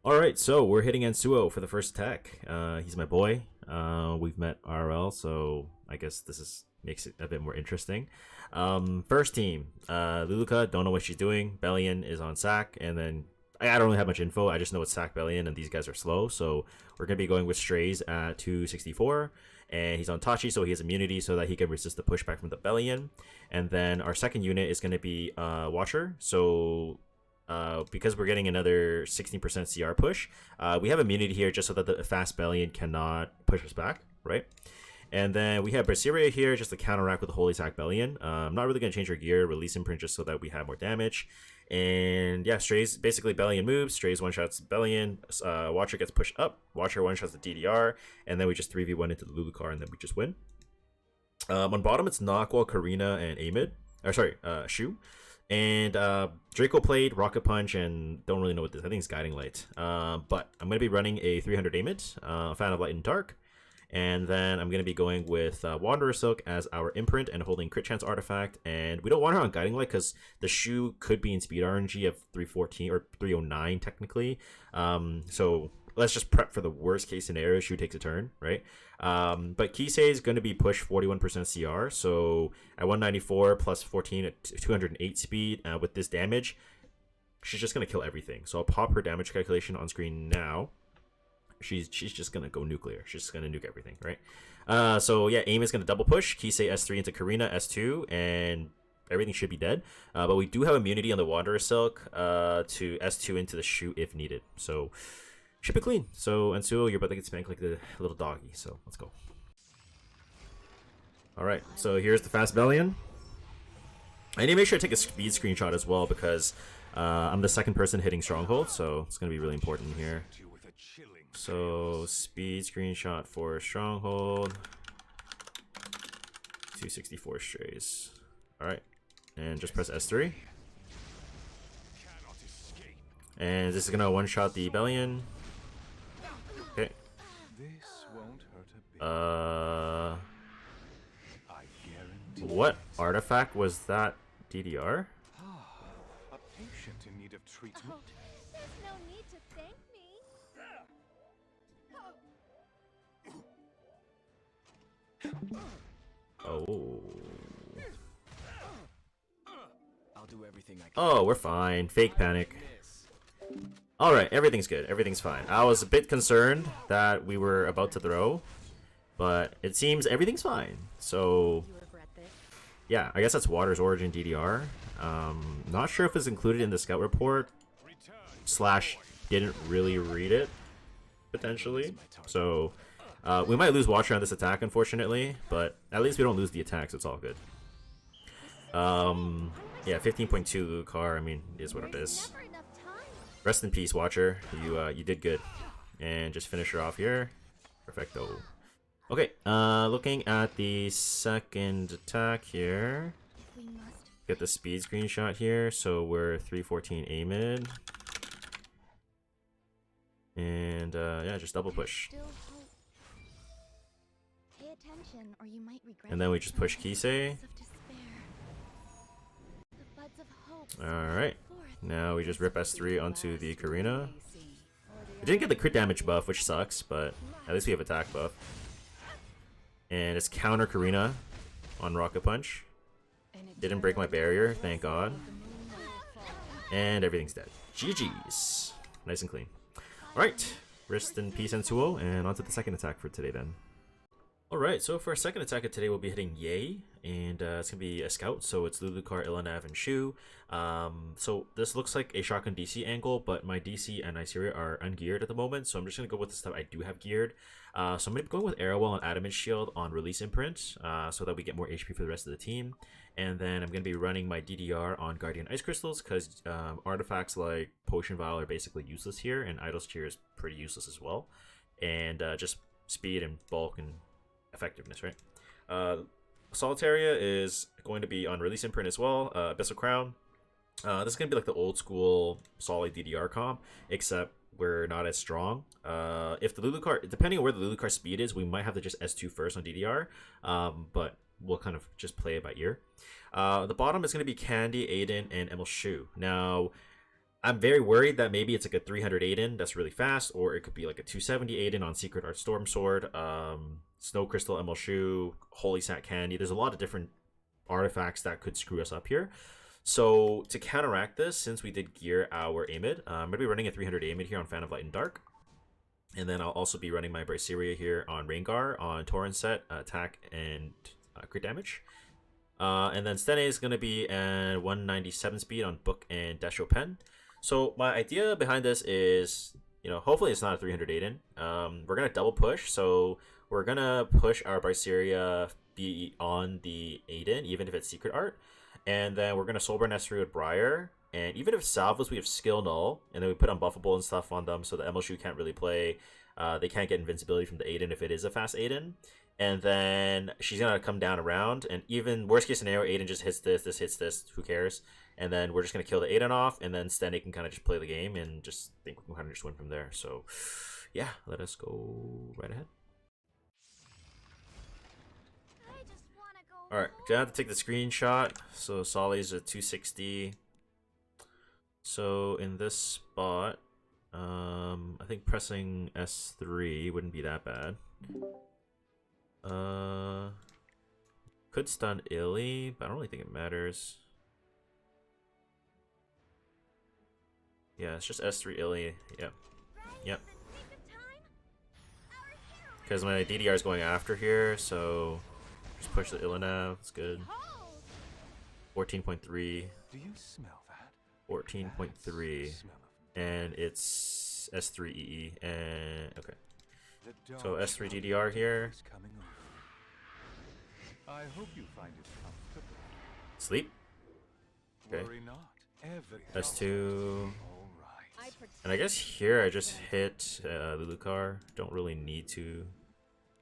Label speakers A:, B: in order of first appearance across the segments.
A: Alright, so we're hitting Ansuo for the first attack. He's my boy. We've met RL, so I guess makes it a bit more interesting. First team, Luluka, don't know what she's doing. Bellion is on sack, and then I don't really have much info. I just know it's sack Bellion, and these guys are slow, so we're going to be going with Strays at 264. And he's on Tachi, so he has immunity so that he can resist the pushback from the Bellion. And then our second unit is going to be Watcher, so because we're getting another 16% CR push, we have immunity here just so that the fast Bellion cannot push us back, right? And then we have Berseria here just to counteract with the Holy Sack Bellion. I'm not really going to change our gear, release imprint just so that we have more damage. And yeah, Strays, basically Bellion moves, Strays one-shots Bellion, Watcher gets pushed up, Watcher one-shots the DDR, and then we just 3v1 into the Lulucar and then we just win. On bottom, it's Nakwal, Karina, and Amid. Or sorry, Shu. And Draco played Rocket Punch and don't really know what this. I think it's Guiding Light. But I'm going to be running a 300 Amid, Fan of Light and Dark. And then I'm going to be going with Wanderer Silk as our imprint and holding Crit Chance Artifact. And we don't want her on Guiding Light because the Shu could be in speed RNG of 314 or 309 technically. So let's just prep for the worst case scenario. Shu takes a turn, right? But Kisei is going to be pushed 41% CR. So at 194 plus 14 at 208 speed with this damage, she's just going to kill everything. So I'll pop her damage calculation on screen now. She's just gonna go nuclear. She's just gonna nuke everything, right? So yeah, AIM is gonna double push Kisei S3 into Karina S2, and everything should be dead. But we do have immunity on the Wanderer Silk to S2 into the Shu if needed. So should be clean. So Ansuo, you're about to get spanked like the little doggy. So let's go. All right. So here's the fast Bellion. I need to make sure I take a speed screenshot as well because I'm the second person hitting Stronghold, so it's gonna be really important here. So speed screenshot for Stronghold, 264 Strays. All right, and just press S3. And this is gonna one-shot the Bellion. Okay. What artifact was that? DDR?
B: A patient in need of treatment.
C: There's no need to thank me.
A: Oh.
D: I'll do everything I can.
A: Oh, we're fine. Fake panic. Alright, everything's good. Everything's fine. I was a bit concerned that we were about to throw, but it seems everything's fine. So, yeah, I guess that's Water's Origin DDR. Not sure if it's included in the scout report. / didn't really read it, potentially. So, we might lose Watcher on this attack, unfortunately, but at least we don't lose the attack, so it's all good. Yeah, 15.2 Lucar, I mean, is what it is. Rest in peace, Watcher. You did good. And just finish her off here. Perfecto. Okay, looking at the second attack here. Get the speed screenshot here. So we're 314 Amid. And yeah, just double push. And then we just push Kisei. Alright. Now we just rip S3 onto the Karina. We didn't get the crit damage buff, which sucks, but at least we have attack buff. And it's counter Karina on Rocket Punch. Didn't break my barrier, thank God. And everything's dead. GG's. Nice and clean. Alright. Rest in peace, Ansuo, and on to the second attack for today then. Alright, so for our second attack of today, we'll be hitting Ye, and it's going to be a scout, so it's Lulucar, Ilanav, and Shu. So this looks like a shotgun DC angle, but my DC and Iceria are ungeared at the moment, so I'm just going to go with the stuff I do have geared. So I'm going to be going with Arrowwell and Adamant Shield on Release Imprint, so that we get more HP for the rest of the team. And then I'm going to be running my DDR on Guardian Ice Crystals, because artifacts like Potion Vial are basically useless here, and Idol's Cheer is pretty useless as well. And just speed and bulk and effectiveness, right? Solitaria is going to be on Release Imprint as well. Abyssal Crown. This is going to be like the old school solid DDR comp, except we're not as strong. If the Lulucar, depending on where the Lulucar speed is, we might have to just S2 first on DDR, but we'll kind of just play it by ear. The bottom is going to be Candy, Aiden, and Emil Shu. Now, I'm very worried that maybe it's like a 300 A.I.N that's really fast, or it could be like a 270 A.I.N on Secret Art Storm Sword, Snow Crystal Emerald Shoe, Holy Sat Candy. There's a lot of different artifacts that could screw us up here. So to counteract this, since we did gear our Amid, I'm going to be running a 300 Amid here on Fan of Light and Dark. And then I'll also be running my Braceria here on Rengar, on Torrent set, attack and crit damage. And then Stene is going to be at 197 speed on Book and Desho Pen. So my idea behind this is, hopefully it's not a 300 A.I.N. We're going to double push. So we're going to push our Braceria beyond the A.I.N, even if it's Secret Art. And then we're going to Soulburn S3 with Briar. And even if Salvos, we have Skill Null. And then we put Unbuffable and stuff on them so the Emerald can't really play. They can't get invincibility from the A.I.N if it is a fast A.I.N. And then she's going to come down around. And even worst case scenario, A.I.N just hits this hits this. Who cares? And then we're just going to kill the A.I.N off. And then Stene can kind of just play the game and just think we can kind of just win from there. So yeah, let us go right ahead. Alright, gonna have to take the screenshot. So Solly's at 260. So in this spot, I think pressing S3 wouldn't be that bad. Could stun Illy, but I don't really think it matters. Yeah, it's just S3 Illy. Yep. Yep. Because my DDR is going after here, so just push the Illinav. It's good. 14.3.
B: Do you smell that?
A: 14.3. And it's S3 EE. And okay. So S3 DDR here.
B: I hope you find it comfortable.
A: Sleep. Okay.
B: Worry not.
A: S2. And I guess here I just hit Lulucar. Don't really need to.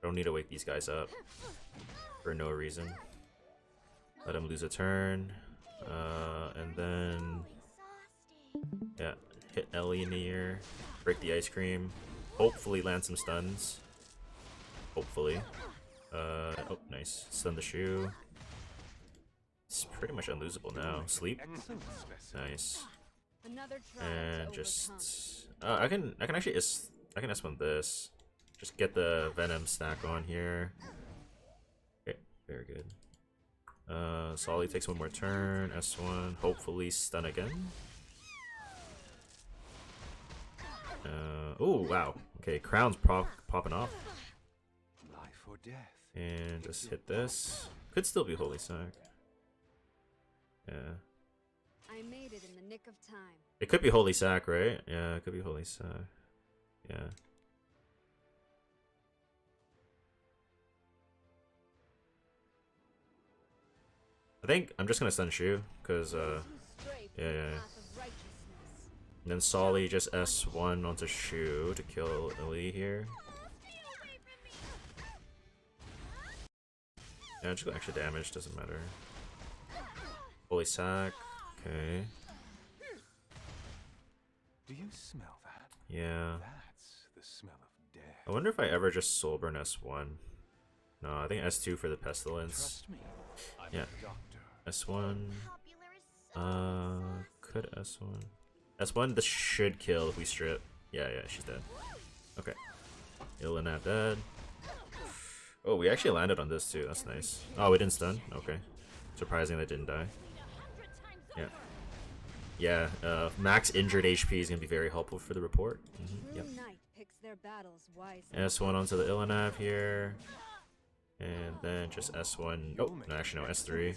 A: Don't need to wake these guys up for no reason. Let him lose a turn. And then yeah, hit Ellie in the ear. Break the ice cream. Hopefully land some stuns. Hopefully. Oh, nice. Stun the shoe. It's pretty much unlosable now. Sleep. Nice. And just I can actually I can S1 this. Just get the Venom stack on here. Okay, very good. Solly takes one more turn. S1. Hopefully stun again. Oh wow. Okay, Crown's popping off.
B: Life or death.
A: And just hit this. Could still be Holy Sack. Yeah.
C: I made it in the nick of time.
A: It could be Holy Sack, right? Yeah, it could be Holy Sack. Yeah. I think I'm just gonna stun Shu, cause yeah. And then Solly just S1 onto Shu to kill Illy here. Yeah, just go extra damage, doesn't matter. Holy Sack, okay.
B: Do you smell that?
A: Yeah.
B: That's the smell of death.
A: I wonder if I ever just Soulburn S1. No, I think S2 for the Pestilence.
B: Trust me. I'm
A: Yeah.
B: a doctor.
A: S1. Could S1. S1, this should kill if we strip. Yeah, she's dead. Okay. Illinav dead. Oh, we actually landed on this too. That's nice. Oh, we didn't stun? Okay. Surprising they didn't die. Yeah. Yeah, max injured HP is going to be very helpful for the report. Yep. S1 onto the Illinav here. And then just S1. Oh, no, actually, no, S3.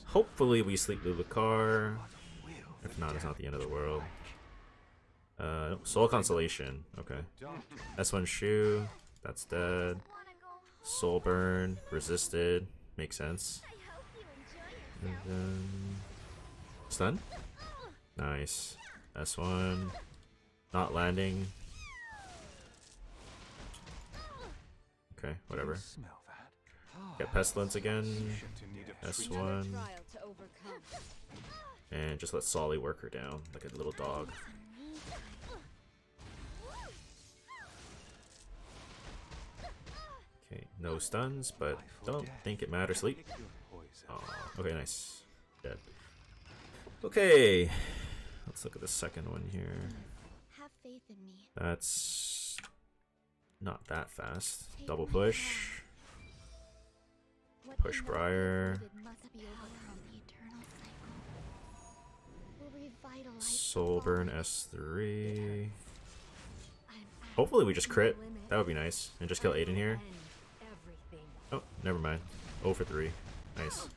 A: Hopefully we sleep Lulucar. If not, it's not the end of the world. Soul Consolation. Okay. S1 Shu. That's dead. Soul Burn. Resisted. Makes sense. And then... Stun? Nice. S1. Not landing. Okay, whatever. Get Pestilence again. S1. And just let Solly work her down like a little dog. Okay, no stuns, but don't think it matters. Sleep. Oh, okay, nice. Dead. Okay, Let's look at the second one here.
E: Have faith in me.
A: That's not that fast. Double push.
E: What
A: Push
E: cannot be
A: Briar.
E: avoided must be overcome. The eternal cycle will revitalize
A: Soul
E: the
A: Burn
E: body.
A: S3.
E: I'm
A: Hopefully we just crit. That would be nice. And just kill A.N here.
C: End everything.
A: Oh, never mind. 0 for 3. Nice.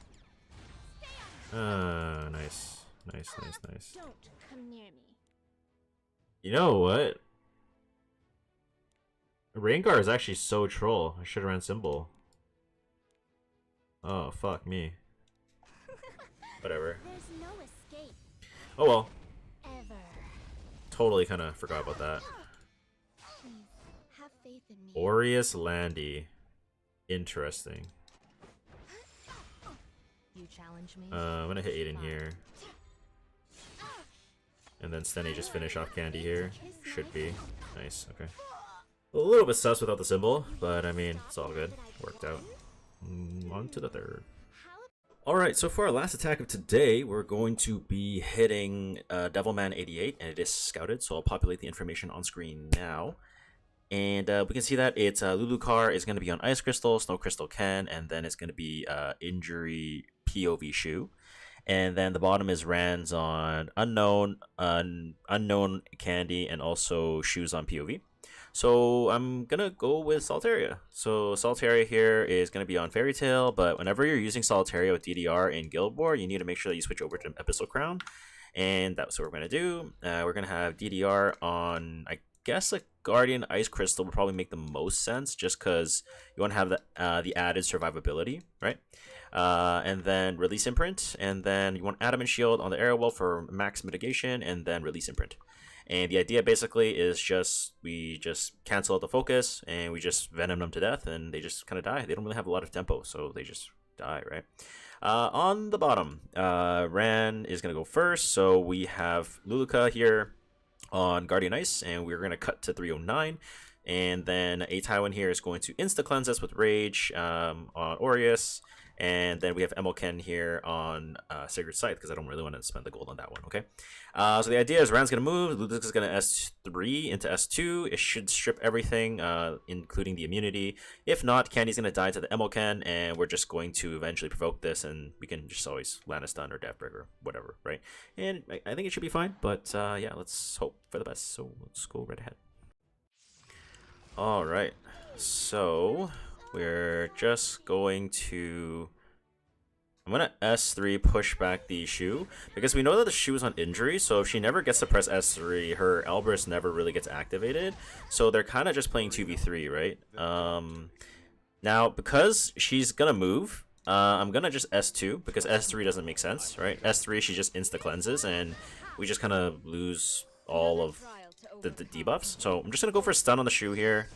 A: Nice. Nice.
E: Don't come near me.
A: You know what? Rengar is actually so troll. I should have ran Symbol. Oh, fuck me. Whatever.
E: There's no escape.
A: Oh well.
E: Ever.
A: Totally kind of forgot about that.
E: Please, have faith in me.
A: Aureus Landy. Interesting.
C: You challenge me?
A: I'm gonna hit 8 in here. And then Stenny just finish off Candy here. Should be. Nice, okay. A little bit sus without the symbol, but I mean, it's all good. Worked out. On to the third. Alright, so for our last attack of today, we're going to be hitting Devilman 88, and it is scouted, so I'll populate the information on screen now. And we can see that it's Lulucar is going to be on Ice Crystal, Snow Crystal Ken, and then it's going to be Injury POV Shu. And then the bottom is Rans on Unknown, Unknown Candy, and also Shoes on POV. So I'm going to go with Solitaria. So Solitaria here is going to be on Fairy Tail, but whenever you're using Solitaria with DDR in Guild War, you need to make sure that you switch over to Abyssal Crown. And that's what we're going to do. We're going to have DDR on, I guess, a Guardian Ice Crystal would probably make the most sense, just because you want to have the added survivability, right? And then Release Imprint, and then you want Adamant Shield on the Airwolf for max mitigation, and then Release Imprint. And the idea basically is we just cancel out the focus, and we just Venom them to death, and they just kind of die. They don't really have a lot of tempo, so they just die, right? On the bottom, Ran is going to go first, so we have Luluka here on Guardian Ice, and we're going to cut to 309. And then A Taiwan here is going to insta-cleanse us with Rage on Aureus. And then we have Emoken here on Sacred Scythe, because I don't really want to spend the gold on that one, okay? So the idea is Ran's going to move, Ludwig is going to S3 into S2. It should strip everything, including the immunity. If not, Candy's going to die to the Emoken, and we're just going to eventually provoke this, and we can just always land a stun or Deathbreaker, or whatever, right? And I think it should be fine, but yeah, let's hope for the best. So let's go right ahead. Alright, so we're just going to... I'm going to S3 push back the Shu, because we know that the Shu is on injury, so if she never gets to press S3, her Elbrus never really gets activated, so they're kind of just playing 2v3, right? Now, because she's going to move, I'm going to just S2, because S3 doesn't make sense, right? S3, she just insta-cleanses, and we just kind of lose all of the debuffs. So I'm just going to go for a stun on the Shu here.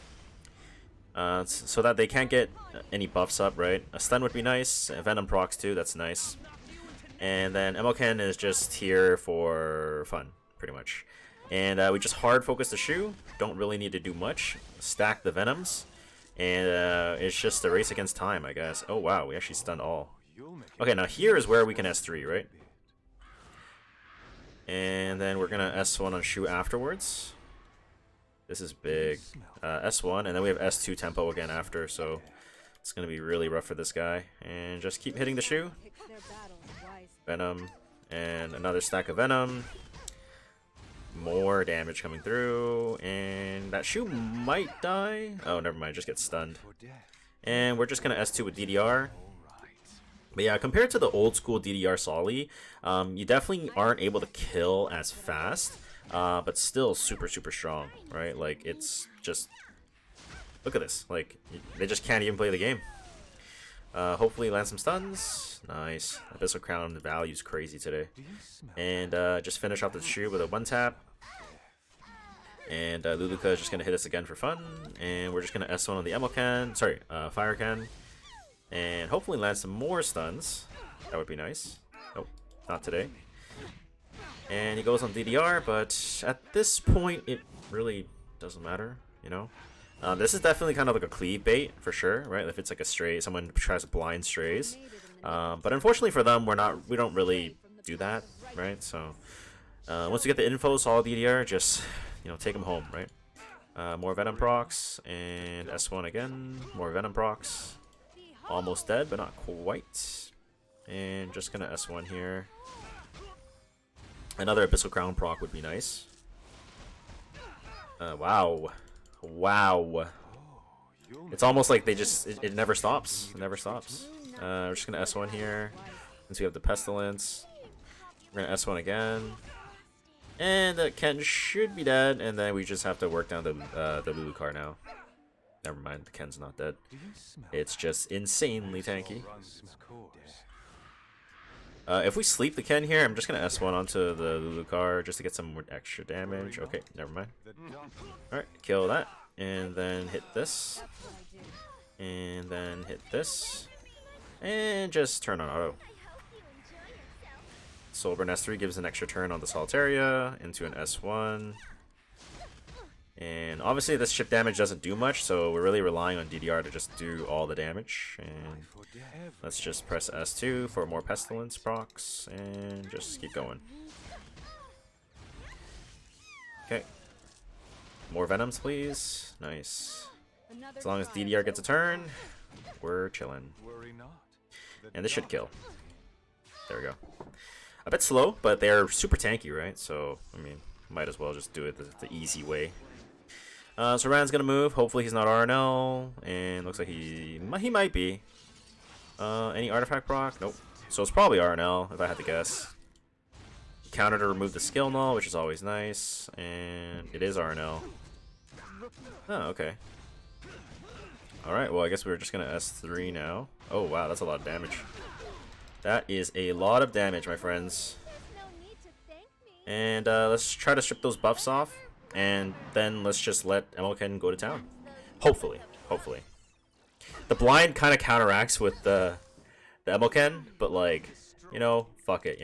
A: So that they can't get any buffs up, right? A stun would be nice. Venom procs too, that's nice. And then Emoken is just here for fun, pretty much. And we just hard focus the Shu. Don't really need to do much. Stack the Venoms. And it's just a race against time, I guess. Oh wow, we actually stunned all. Okay, now here is where we can S3, right? And then we're gonna S1 on Shu afterwards. This is big. S1, and then we have S2 tempo again after, so it's going to be really rough for this guy. And just keep hitting the Shu. Venom, and another stack of Venom. More damage coming through, and that Shu might die. Oh, never mind, just get stunned. And we're just going to S2 with DDR. But yeah, compared to the old school DDR Solly, you definitely aren't able to kill as fast. But still super strong, right? Like, it's just, look at this, like, they just can't even play the game. Hopefully land some stuns. Nice. Abyssal Crown value's crazy today. And just finish off the Shu with a one tap. And Luluka is just gonna hit us again for fun, and we're just gonna S1 on the Emoken, sorry, Fire Can, and hopefully land some more stuns. That would be nice. Nope, not today. And he goes on DDR, but at this point, it really doesn't matter, you know? This is definitely kind of like a cleave bait, for sure, right? If it's like a stray, someone tries to blind strays. But unfortunately for them, we don't really do that, right? So, Once you get the info, solid DDR, just take them home, right? More Venom procs and S1 again. More Venom procs. Almost dead, but not quite. And just gonna S1 here. Another Abyssal Crown proc would be nice. Wow. Wow. It's almost like they just, it never stops. It never stops. We're just gonna S1 here. Since we have the Pestilence. We're gonna S1 again. And Ken should be dead, and then we just have to work down the Lulu car now. Never mind, the Ken's not dead. It's just insanely tanky. If we sleep the Ken here, I'm just gonna S1 onto the Lulu car just to get some more extra damage. Okay, never mind. Alright, kill that. And then hit this. And then hit this. And just turn on auto. Soulburn S3 gives an extra turn on the Solitaria into an S1. And obviously this ship damage doesn't do much, so we're really relying on DDR to just do all the damage. And let's just press S2 for more Pestilence procs, and just keep going. Okay. More Venoms, please. Nice. As long as DDR gets a turn, we're chilling. And this should kill. There we go. A bit slow, but they're super tanky, right? So, I mean, might as well just do it the easy way. So Rand's gonna move. Hopefully he's not RNL, and looks like he might be. Any artifact proc? Nope. So it's probably RNL, if I had to guess. Counter to remove the skill null, which is always nice, and it is RNL. Oh, okay. Alright, well I guess we're just gonna S3 now. Oh wow, that's a lot of damage. That is a lot of damage, my friends. And let's try to strip those buffs off, and then let's just let MLK go to town. Hopefully, hopefully. The blind kind of counteracts with the MLK, but like, fuck it,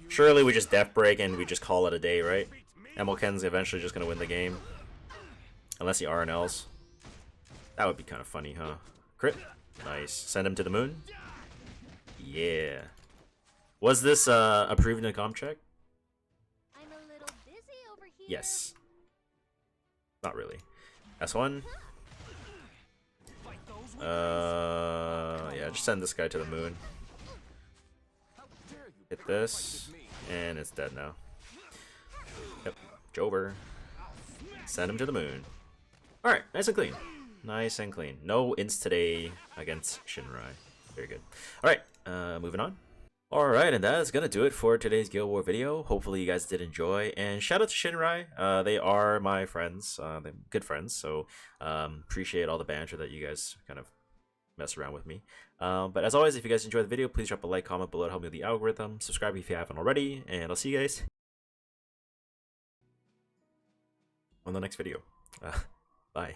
A: Surely we just death break and we just call it a day, right? MLK's eventually just gonna win the game, unless he RNLs. That would be kind of funny, huh? Crit, nice. Send him to the moon. Yeah. Was this approved in a comp check?
E: I'm a little busy over here.
A: Yes. Not really. S1. Yeah, just send this guy to the moon. Hit this, and it's dead now. Yep, Jover. Send him to the moon. Alright, nice and clean. Nice and clean. No ints today against Shinrai. Very good. Alright, moving on. Alright, and that is going to do it for today's Guild War video. Hopefully you guys did enjoy. And shout out to Shinrai. They are my friends. They're good friends. So appreciate all the banter that you guys kind of mess around with me. But as always, if you guys enjoyed the video, please drop a like, comment below to help me with the algorithm. Subscribe if you haven't already. And I'll see you guys on the next video. Bye.